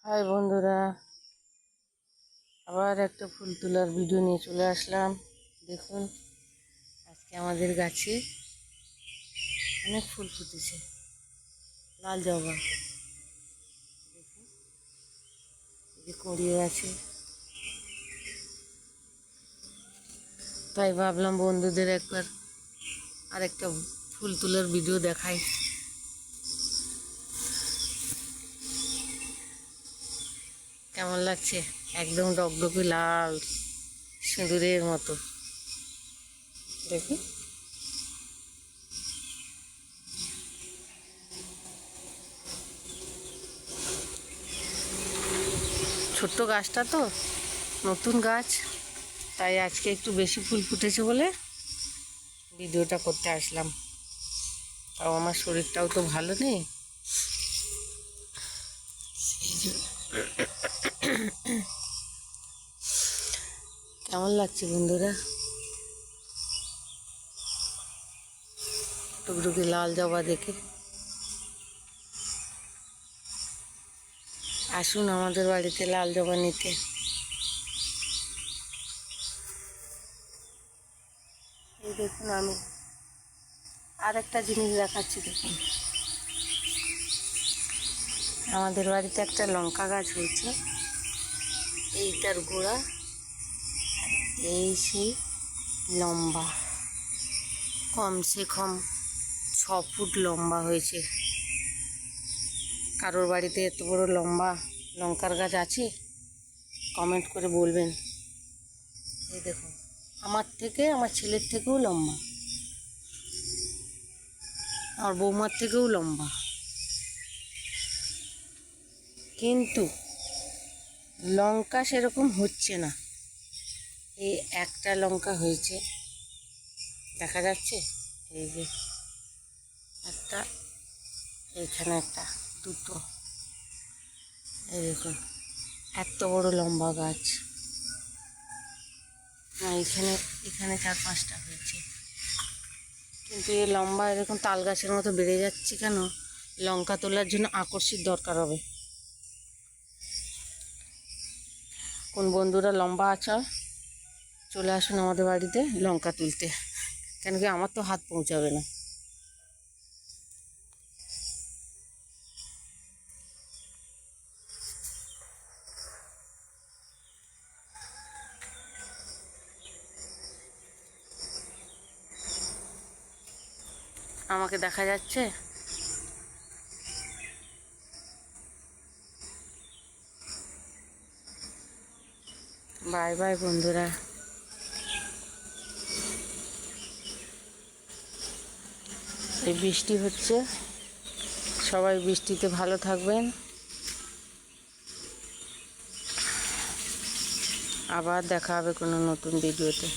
High বন্ধুরা, আবার একটা ফুল তোলার ভিডিও নিয়ে চলে আসলাম। দেখুন, আজকে আমাদের গাছে অনেক ফুল ফুটেছে, লাল জবা। দেখুন, এই যে কুঁড়িয়ে আছে। তাই ভাবলাম বন্ধুদের একবার আরেকটা ফুল তোলার ভিডিও দেখাই। কেমন লাগছে? একদম ডকডকে লাল, সিঁদুরের মতো। দেখুন, ছোট্ট গাছটা তো, নতুন গাছ, তাই আজকে একটু বেশি ফুল ফুটেছে বলে ভিডিওটা করতে আসলাম। তাও আমার শরীরটাও তো ভালো নেই, কেমন লাগছে বন্ধুরা? টুকটুকি লাল জবা দেখে আসুন আমাদের বাড়িতে লাল জবা নিতে। এই দেখুন, আমি আরেকটা জিনিস দেখাচ্ছি। দেখুন, আমাদের বাড়িতে একটা লঙ্কা গাছ হয়েছে। এইটার গোড়া এই সেই লম্বা, কমসে কম 6 ফুট লম্বা হয়েছে। কারোর বাড়িতে এত বড় লম্বা লঙ্কার গাছ আছে? কমেন্ট করে বলবেন। এই দেখুন, আমার থেকে, আমার ছেলের থেকেও লম্বা, আমার বৌমার থেকেও লম্বা। কিন্তু লঙ্কা সেরকম হচ্ছে না। এই একটা লঙ্কা হয়েছে, দেখা যাচ্ছে। এই যে একটা, এইখানে একটা, দুটো। এই দেখুন, এত বড় লম্বা গাছ। না, এখানে এখানে 4-5টা হয়েছে। কিন্তু এই লম্বা এরকম তাল গাছের মতো বেড়ে যাচ্ছে কেন? লঙ্কা তোলার জন্য আকর্ষিত দরকার হবে। কোন বন্ধুরা লম্বা আছো, চলে আসুন আমাদের বাড়িতে লঙ্কা তুলতে। কেন কি আমার তো হাত পৌঁছাবে না। আমাকে দেখা যাচ্ছে? বাই বাই বন্ধুরা। এই বৃষ্টি হচ্ছে, সবাই বৃষ্টিতে ভালো থাকবেন। আবার দেখা হবে কোনো নতুন ভিডিওতে।